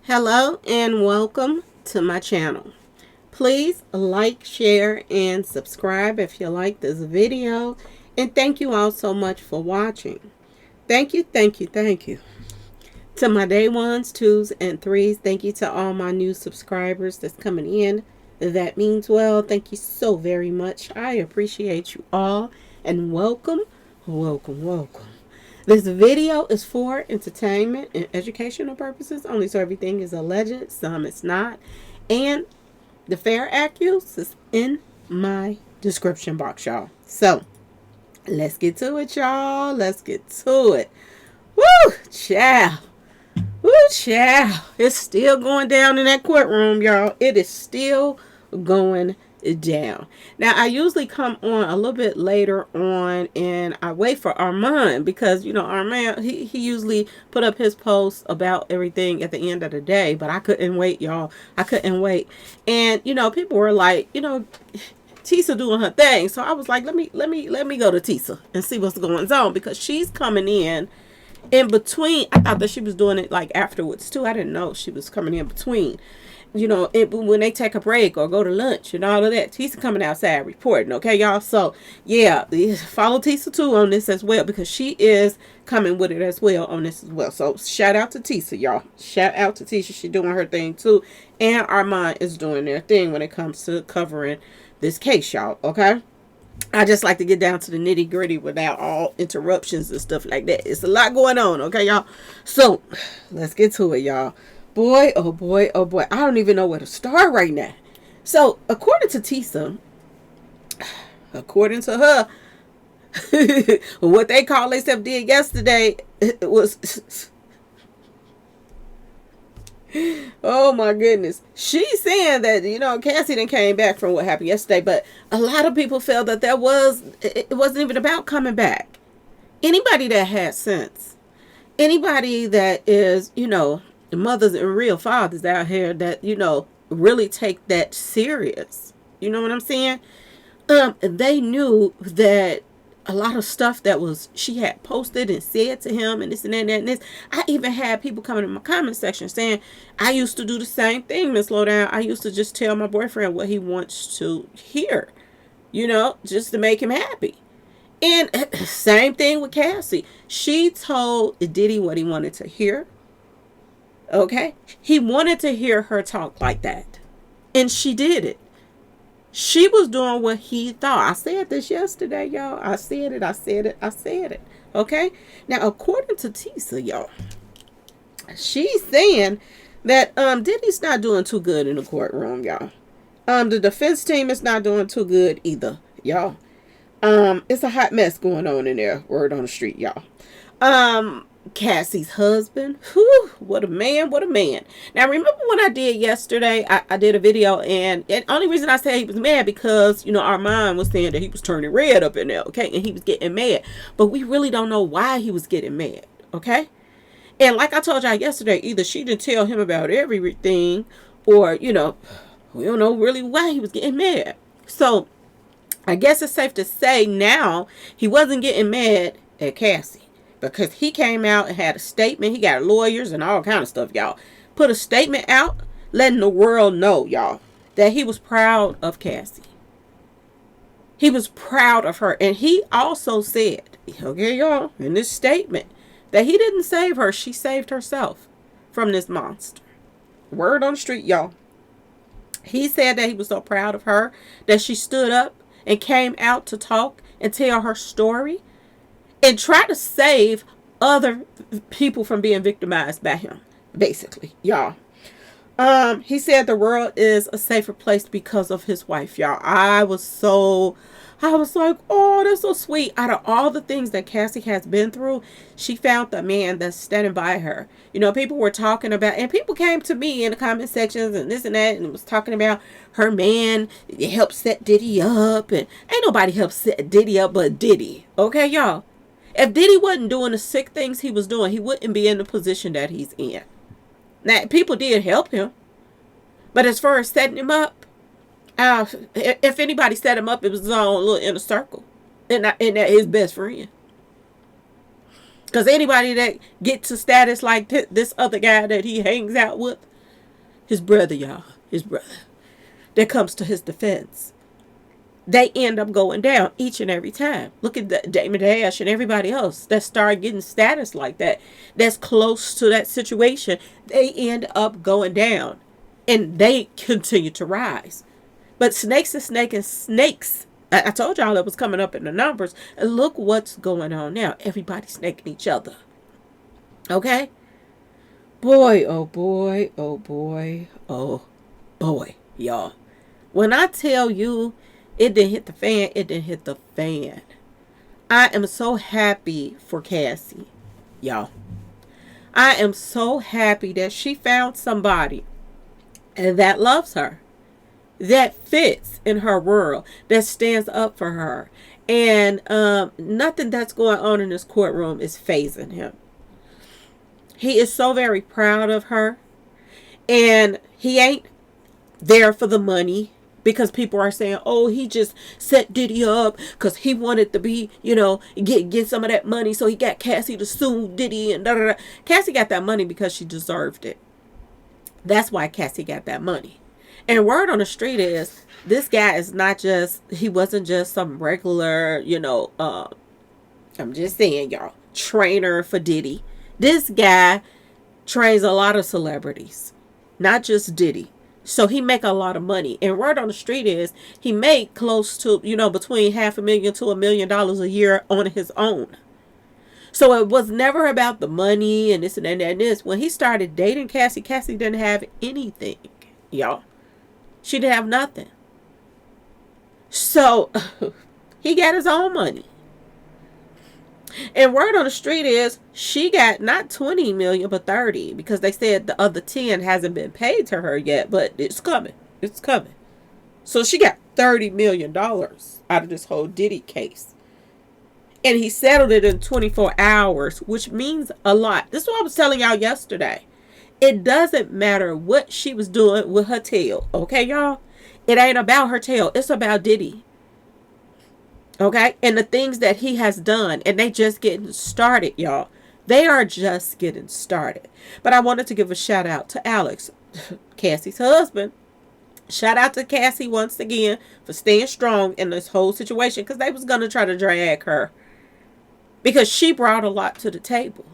Hello and welcome to my channel. Please like, share, and subscribe if you like this video. And thank you all so much for watching. Thank you. To my day ones, twos, and threes, thank you to all my new subscribers that's coming in. That means well. Thank you so very much. I appreciate you all. And welcome. This video is for entertainment and educational purposes only, so everything is alleged, some it's not. And the fair accuse is in my description box, y'all. So, let's get to it, y'all. Let's get to it. Woo, child. Woo, child. It's still going down in that courtroom, y'all. It is still going down. Now, I usually come on a little bit later on and I wait for Armand because, Armand, he usually put up his posts about everything at the end of the day, but I couldn't wait, y'all. I couldn't wait. And, people were like, Tisa doing her thing. So I was like, let me go to Tisa and see what's going on because she's coming in between. I thought that she was doing it like afterwards too. I didn't know she was coming in between. When they take a break or go to lunch and all of that. Tisa coming outside reporting, okay, y'all? So, yeah, follow Tisa too on this as well because she is coming with it as well on this as well. So, shout out to Tisa, y'all. Shout out to Tisa. She's doing her thing too. And Armand is doing their thing when it comes to covering this case, y'all, okay? I just like to get down to the nitty gritty without all interruptions and stuff like that. It's a lot going on, okay, y'all? So, let's get to it, y'all. Boy, oh boy, oh boy. I don't even know where to start right now. So, according to Tisa, according to her, what they call themselves did yesterday was, oh my goodness. She's saying that, Cassie done came back from what happened yesterday, but a lot of people felt that it wasn't even about coming back. Anybody that has sense, anybody that is, mothers and real fathers out here that really take that serious, you know what I'm saying, they knew that a lot of stuff that she had posted and said to him and this and that and this. I even had people coming in my comment section saying I used to do the same thing, Miss Lowdown. I used to just tell my boyfriend what he wants to hear, just to make him happy. And same thing with Cassie. She told Diddy what he wanted to hear. Okay? He wanted to hear her talk like that. And she did it. She was doing what he thought. I said this yesterday, y'all. I said it. Okay? Now, according to Tisa, y'all, she's saying that Diddy's not doing too good in the courtroom, y'all. The defense team is not doing too good either, y'all. It's a hot mess going on in there. Word on the street, y'all. Cassie's husband. Whew, what a man. Now, remember when I did yesterday, I did a video, and the only reason I said he was mad because, Armand was saying that he was turning red up in there, okay? And he was getting mad. But we really don't know why he was getting mad, okay? And like I told y'all yesterday, either she didn't tell him about everything, or, we don't know really why he was getting mad. So, I guess it's safe to say now he wasn't getting mad at Cassie. Because he came out and had a statement. He got lawyers and all kind of stuff, y'all. Put a statement out letting the world know, y'all, that he was proud of Cassie. He was proud of her. And he also said, okay, y'all, in this statement, that he didn't save her. She saved herself from this monster. Word on the street, y'all. He said that he was so proud of her that she stood up and came out to talk and tell her story. And try to save other people from being victimized by him, basically, y'all. He said the world is a safer place because of his wife, y'all. I was like, oh, that's so sweet. Out of all the things that Cassie has been through, she found the man that's standing by her. People were talking about, and people came to me in the comment sections and this and that, and was talking about her man. It helped set Diddy up, and ain't nobody helped set Diddy up but Diddy. Okay, y'all. If Diddy wasn't doing the sick things he was doing, he wouldn't be in the position that he's in. Now, people did help him. But as far as setting him up, if anybody set him up, it was his own little inner circle. And that his best friend. Because anybody that gets to status like this other guy that he hangs out with, his brother, y'all, his brother, that comes to his defense, they end up going down each and every time. Look at Damon Dash and everybody else that start getting status like that, that's close to that situation. They end up going down, and they continue to rise. But snakes are snaking snakes. I told y'all it was coming up in the numbers. And look what's going on now. Everybody's snaking each other. Okay? Boy, oh boy, oh boy, oh boy, y'all. When I tell you it didn't hit the fan, it didn't hit the fan. I am so happy for Cassie, y'all. I am so happy that she found somebody that loves her, that fits in her world, that stands up for her. And nothing that's going on in this courtroom is fazing him. He is so very proud of her. And he ain't there for the money, because people are saying, oh, he just set Diddy up because he wanted to be, get some of that money. So he got Cassie to sue Diddy and da da da. Cassie got that money because she deserved it. That's why Cassie got that money. And word on the street is, this guy is not just, he wasn't just some regular, I'm just saying, y'all, trainer for Diddy. This guy trains a lot of celebrities, not just Diddy. So he make a lot of money. And word on the street is, he made close to, between $500,000 to $1 million a year on his own. So it was never about the money and this and that and this. When he started dating Cassie, Cassie didn't have anything, y'all. She didn't have nothing. So he got his own money. And word on the street is, she got not 20 million but 30, because they said the other 10 hasn't been paid to her yet, but it's coming. It's coming. So she got $30 million out of this whole Diddy case. And he settled it in 24 hours, which means a lot. This is what I was telling y'all yesterday. It doesn't matter what she was doing with her tail. Okay, y'all? It ain't about her tail. It's about Diddy. Okay? And the things that he has done. And they just getting started, y'all. They are just getting started. But I wanted to give a shout out to Alex, Cassie's husband. Shout out to Cassie once again for staying strong in this whole situation, because they was going to try to drag her. Because she brought a lot to the table.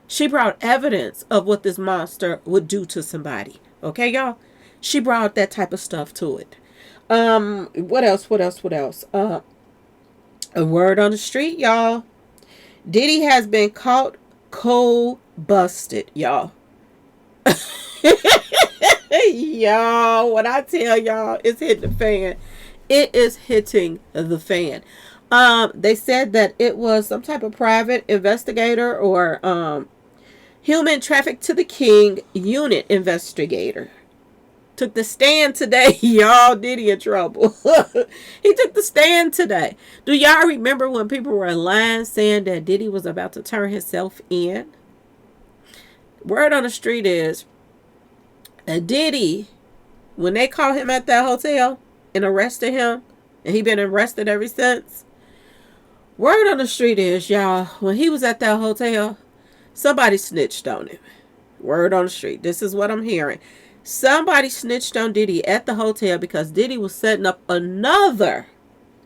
She brought evidence of what this monster would do to somebody. Okay, y'all? She brought that type of stuff to it. What else? A word on the street, y'all. Diddy has been caught cold busted, y'all. Y'all, when I tell y'all it's hitting the fan, it is hitting the fan. They said that it was some type of private investigator or human traffic to the king unit investigator. Took the stand today. Y'all, Diddy in trouble. He took the stand today. Do y'all remember when people were in line saying that Diddy was about to turn himself in? Word on the street is that Diddy, when they caught him at that hotel and arrested him, and he been arrested ever since. Word on the street is, y'all, when he was at that hotel, somebody snitched on him. Word on the street. This is what I'm hearing. Somebody snitched on Diddy at the hotel because Diddy was setting up another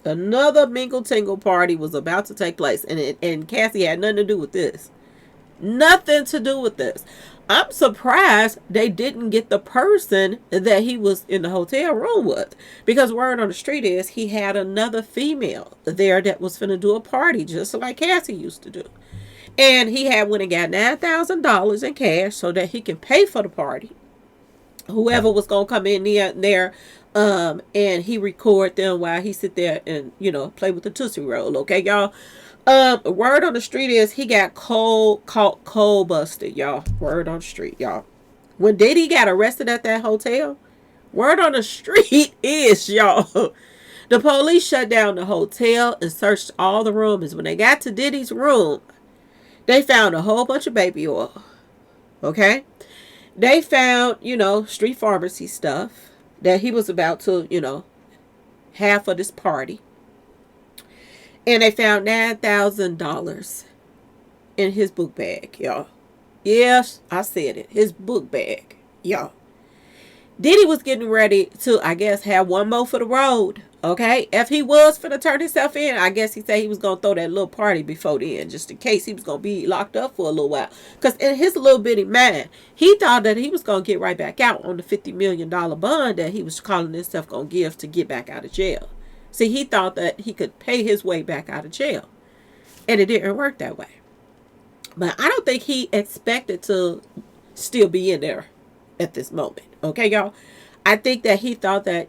mingle tingle party was about to take place. And Cassie had nothing to do with this. Nothing to do with this. I'm surprised they didn't get the person that he was in the hotel room with. Because word on the street is he had another female there that was finna do a party just like Cassie used to do. And he had went and got $9,000 in cash so that he can pay for the party. Whoever was going to come in there, and he record them while he sit there and, play with the Tootsie Roll. Okay, y'all? Word on the street is he got caught cold busted, y'all. Word on the street, y'all. When Diddy got arrested at that hotel, word on the street is, y'all, the police shut down the hotel and searched all the rooms. When they got to Diddy's room, they found a whole bunch of baby oil. Okay? They found, street pharmacy stuff that he was about to, have for this party. And they found $9,000 in his book bag, y'all. Yes, I said it. His book bag, y'all. Diddy was getting ready to, I guess, have one more for the road. Okay, if he was finna turn himself in, I guess he said he was gonna throw that little party before then, just in case he was gonna be locked up for a little while. Cause in his little bitty mind, he thought that he was gonna get right back out on the $50 million bond that he was calling himself gonna give to get back out of jail. See, he thought that he could pay his way back out of jail, and it didn't work that way. But I don't think he expected to still be in there at this moment. Okay, y'all. I think that he thought that,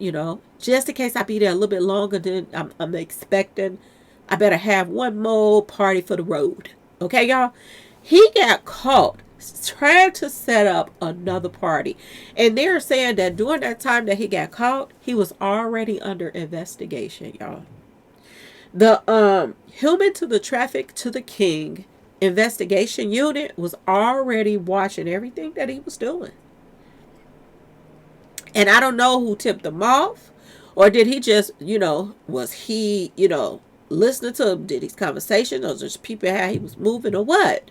just in case I be there a little bit longer than I'm expecting, I better have one more party for the road. Okay, y'all. He got caught trying to set up another party. And they're saying that during that time that he got caught, he was already under investigation, y'all. The Human to the Traffic to the King investigation unit was already watching everything that he was doing. And I don't know who tipped him off, or did he just, was he, listening to Diddy's conversation, or just peeping how he was moving, or what,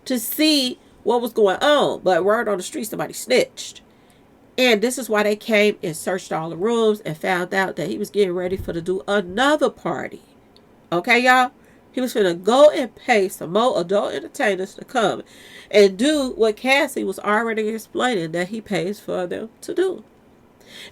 to see what was going on. But word on the street, somebody snitched. And this is why they came and searched all the rooms and found out that he was getting ready to do another party. Okay, y'all? He was going to go and pay some more adult entertainers to come and do what Cassie was already explaining that he pays for them to do.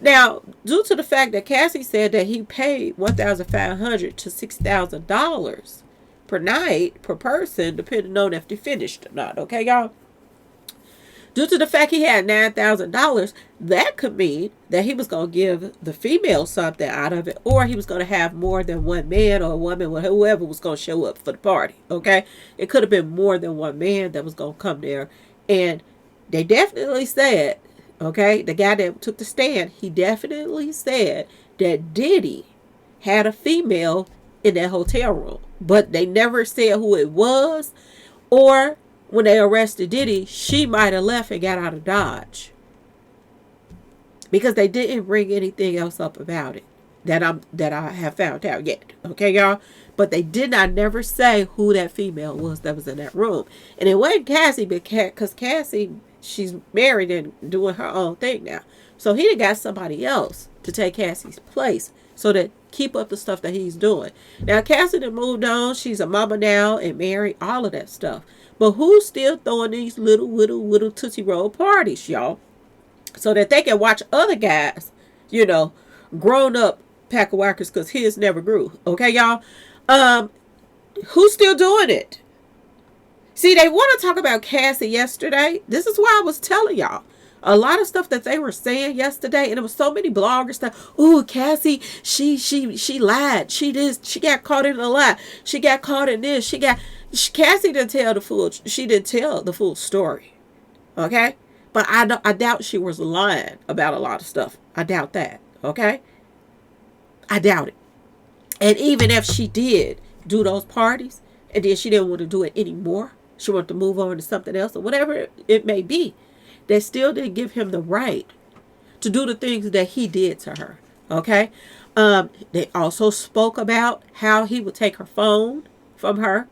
Now, due to the fact that Cassie said that he paid $1,500 to $6,000 per night, per person, depending on if they finished or not. Okay, y'all? Due to the fact he had $9,000, that could mean that he was going to give the female something out of it, or he was going to have more than one man or a woman, or whoever was going to show up for the party. Okay, it could have been more than one man that was going to come there. And they definitely said, okay, the guy that took the stand, he definitely said that Diddy had a female in that hotel room, but they never said who it was, or when they arrested Diddy, she might have left and got out of Dodge, because they didn't bring anything else up about it that I have found out yet. Okay, y'all? But they did not never say who that female was that was in that room. And it wasn't Cassie, because Cassie, she's married and doing her own thing now. So he done got somebody else to take Cassie's place, so that keep up the stuff that he's doing. Now, Cassie done moved on. She's a mama now and married, all of that stuff. But who's still throwing these little Tootsie Roll parties, y'all? So that they can watch other guys, grown up pack of whackers, because his never grew. Okay, y'all? Who's still doing it? See, they want to talk about Cassie yesterday. This is why I was telling y'all. A lot of stuff that they were saying yesterday, and there was so many bloggers that, ooh, Cassie, she lied. She got caught in a lie. She got caught in this. Cassie didn't tell the full. She didn't tell the full story. Okay, but I doubt she was lying about a lot of stuff. I doubt that. Okay, I doubt it. And even if she did do those parties, and then she didn't want to do it anymore, she wanted to move on to something else, or whatever it may be, they still didn't give him the right to do the things that he did to her. Okay, they also spoke about how he would take her phone from her,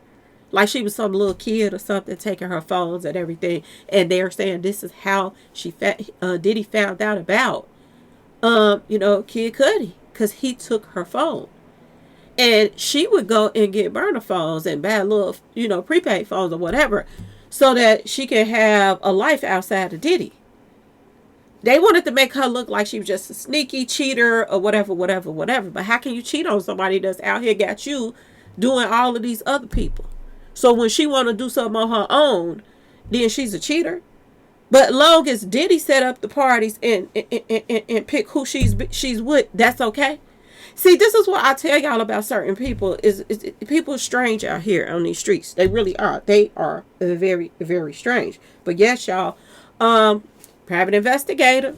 like she was some little kid or something, taking her phones and everything. And they're saying this is how Diddy found out about, Kid Cudi, because he took her phone. And she would go and get burner phones and buy little, prepaid phones or whatever, so that she could have a life outside of Diddy. They wanted to make her look like she was just a sneaky cheater or whatever. But how can you cheat on somebody that's out here got you doing all of these other people? So when she want to do something on her own, then she's a cheater. But long as Diddy set up the parties and pick who she's with, that's okay. See, this is what I tell y'all about certain people. Is people are strange out here on these streets. They really are. They are very, very strange. But yes, y'all, private investigator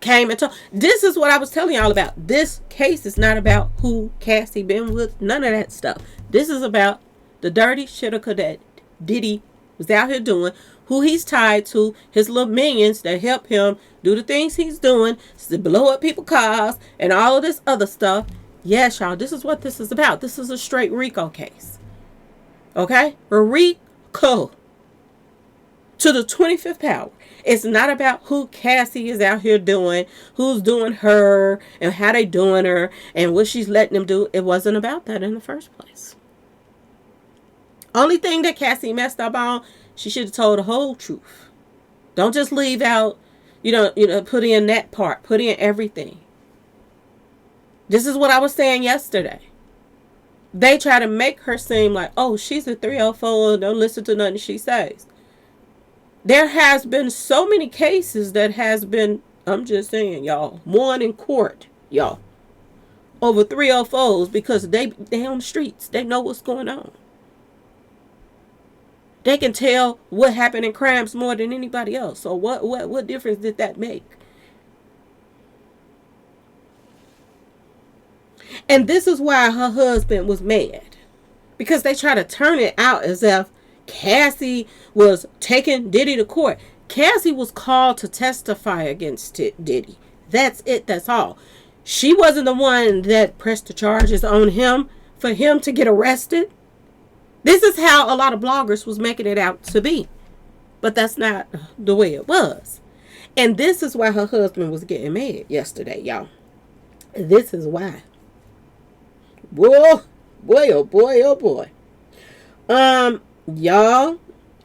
came and told. This is what I was telling y'all about. This case is not about who Cassie been with. None of that stuff. This is about the dirty shitter that Diddy was out here doing, who he's tied to, his little minions that help him do the things he's doing, to blow up people's cars and all of this other stuff. Yes, y'all, this is what this is about. This is a straight RICO case. Okay? A RICO. to the 25th power. It's not about who Cassie is out here doing, who's doing her, and how they doing her, and what she's letting them do. It wasn't about that in the first place. Only thing that Cassie messed up on, she should have told the whole truth. Don't just leave out, put in that part. Put in everything. This is what I was saying yesterday. They try to make her seem like, oh, she's a 304, don't listen to nothing she says. There has been so many cases that has been, I'm just saying, y'all, won in court, y'all, over 304s because they on the streets. They know what's going on. They can tell what happened in crimes more than anybody else. So what difference did that make? And this is why her husband was mad. Because they try to turn it out as if Cassie was taking Diddy to court. Cassie was called to testify against Diddy. That's it. That's all. She wasn't the one that pressed the charges on him for him to get arrested. This is how a lot of bloggers was making it out to be. But that's not the way it was. And this is why her husband was getting mad yesterday, y'all. This is why. Boy, oh boy, oh boy. Y'all,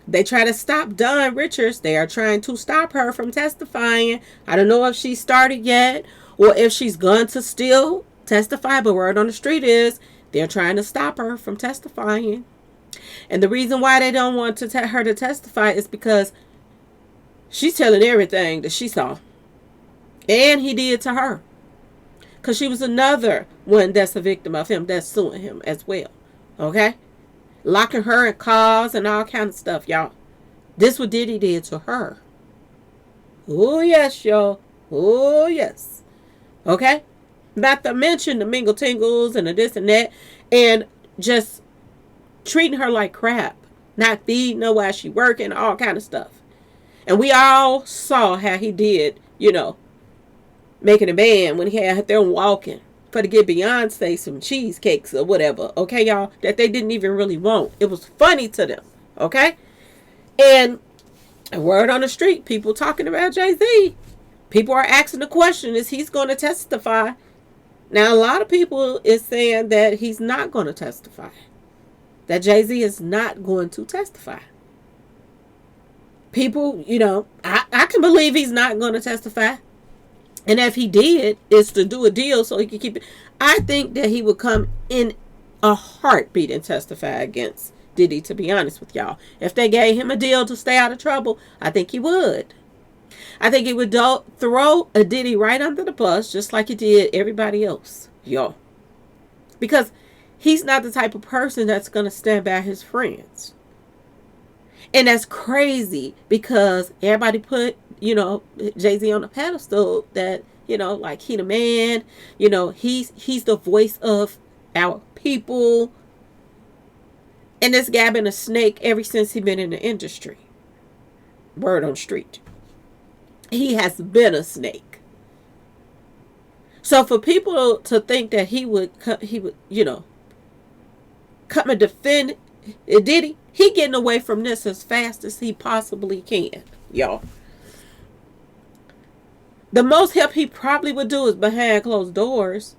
they try to stop Dawn Richards. They are trying to stop her from testifying. I don't know if she started yet or if she's going to still testify, but word on the street is they're trying to stop her from testifying. And the reason why they don't want to her to testify is because she's telling everything that she saw. And he did to her. Because she was another one that's a victim of him that's suing him as well. Okay? Locking her in cars and all kind of stuff, y'all. This what Diddy did to her. Oh, yes, y'all. Oh, yes. Okay? Not to mention the mingle tingles and the this and that. And just treating her like crap. Not feeding her while she working. All kind of stuff. And we all saw how he did, making a band when he had them walking for to get Beyonce some cheesecakes or whatever. Okay, y'all? That they didn't even really want. It was funny to them. Okay? And a word on the street, people talking about Jay-Z. People are asking the question, is he's going to testify? Now, a lot of people is saying that he's not going to testify. That Jay-Z is not going to testify. People, I can believe he's not going to testify. And if he did, it's to do a deal so he can keep it. I think that he would come in a heartbeat and testify against Diddy, to be honest with y'all. If they gave him a deal to stay out of trouble, I think he would. I think he would throw a Diddy right under the bus, just like he did everybody else, y'all. Because he's not the type of person that's going to stand by his friends. And that's crazy because everybody put, Jay-Z on a pedestal that, like he the man, he's the voice of our people. And this guy been a snake ever since he been in the industry. Word on the street. He has been a snake. So for people to think that he would, come and defend Diddy, he getting away from this as fast as he possibly can, y'all. The most help he probably would do is behind closed doors.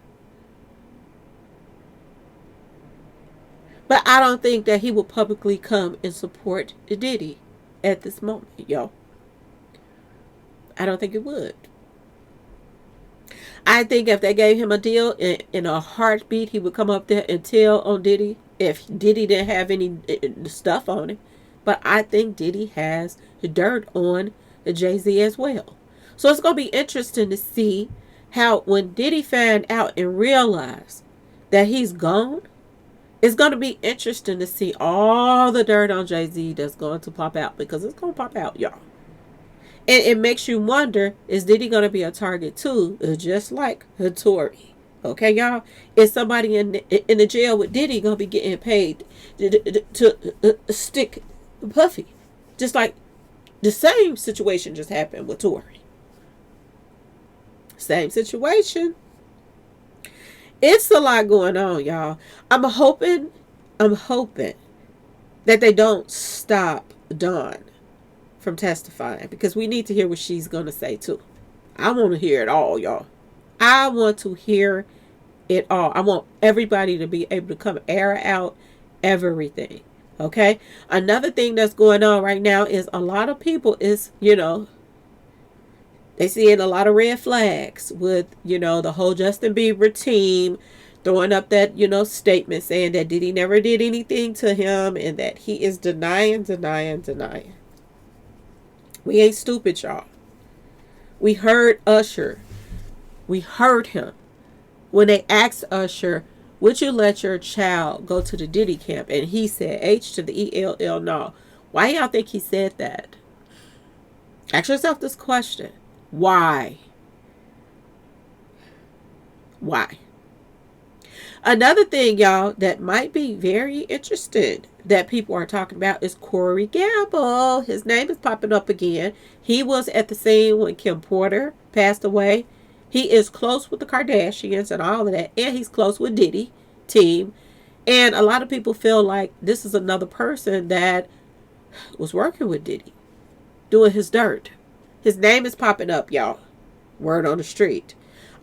But I don't think that he will publicly come and support Diddy at this moment, y'all. I don't think it would. I think if they gave him a deal in a heartbeat, he would come up there and tell on Diddy if Diddy didn't have any stuff on him. But I think Diddy has dirt on Jay-Z as well. So it's going to be interesting to see how when Diddy found out and realized that he's gone, it's going to be interesting to see all the dirt on Jay-Z that's going to pop out. Because it's going to pop out, y'all. And it makes you wonder, is Diddy going to be a target too? Just like Tory. Okay, y'all? Is somebody in the jail with Diddy going to be getting paid to stick Puffy? Just like the same situation just happened with Tory. Same situation. It's a lot going on, y'all. I'm hoping that they don't stop Dawn from testifying, because we need to hear what she's going to say too. I want to hear it all, y'all. I want to hear it all. I want everybody to be able to come air out everything. Okay? Another thing that's going on right now is a lot of people is, they seeing a lot of red flags with, the whole Justin Bieber team throwing up that, statement saying that Diddy never did anything to him and that he is denying. We ain't stupid, y'all. We heard Usher. We heard him when they asked Usher, would you let your child go to the Diddy camp? And he said, H to the ELL, no. Why y'all think he said that? Ask yourself this question. Why? Why? Another thing, y'all, that might be very interesting that people are talking about is Corey Gamble. His name is popping up again. He was at the scene when Kim Porter passed away. He is close with the Kardashians and all of that. And he's close with Diddy team. And a lot of people feel like this is another person that was working with Diddy, doing his dirt. His name is popping up, y'all. Word on the street.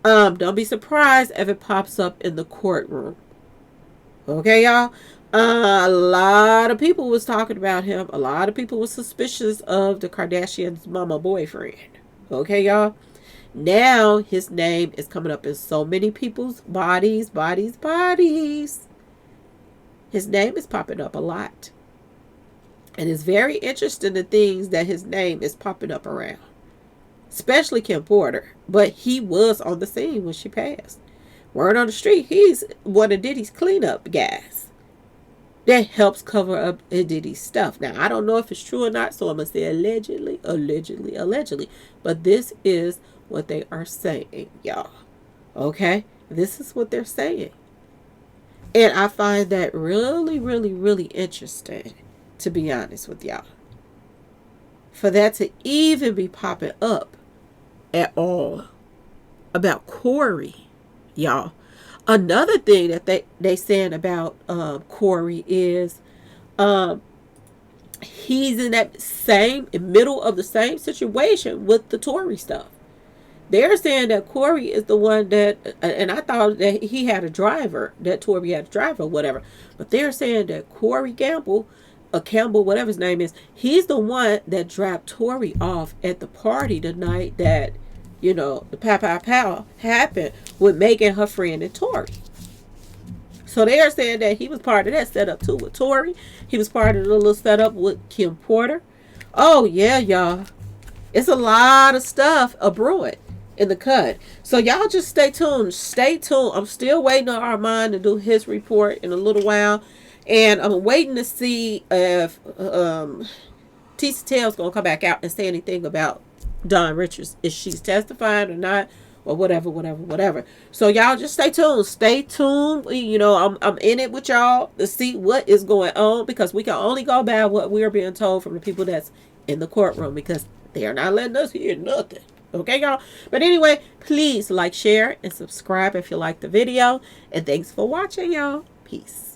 Don't be surprised if it pops up in the courtroom. Okay, y'all? A lot of people was talking about him. A lot of people was suspicious of the Kardashians' mama boyfriend. Okay, y'all? Now his name is coming up in so many people's bodies. His name is popping up a lot. And it's very interesting the things that his name is popping up around. Especially Kim Porter. But he was on the scene when she passed. Word on the street, he's one of Diddy's cleanup guys that helps cover up Diddy's stuff. Now, I don't know if it's true or not, so I'm going to say allegedly. But this is what they are saying, y'all. Okay? This is what they're saying. And I find that really, really, really interesting, to be honest with y'all. For that to even be popping up at all about Corey, y'all. Another thing that they saying about Corey is he's in that middle of the same situation with the Tory stuff. They're saying that Corey is the one that, and I thought that he had a driver, that Tory had a driver or whatever, but they're saying that Corey Campbell, whatever his name is, he's the one that dropped Tory off at the party the night that, the pow happened with Megan, her friend, and Tory. So they are saying that he was part of that setup too with Tory. He was part of the little setup with Kim Porter. Oh yeah, y'all. It's a lot of stuff brewing in the cut. So y'all just stay tuned. I'm still waiting on Armand to do his report in a little while. And I'm waiting to see if Tisa Tell's going to come back out and say anything about Dawn Richards. If she's testifying or not, or whatever. So y'all just stay tuned. I'm in it with y'all to see what is going on, because we can only go by what we're being told from the people that's in the courtroom, because they are not letting us hear nothing. Okay, y'all? But anyway, please like, share, and subscribe if you like the video. And thanks for watching, y'all. Peace.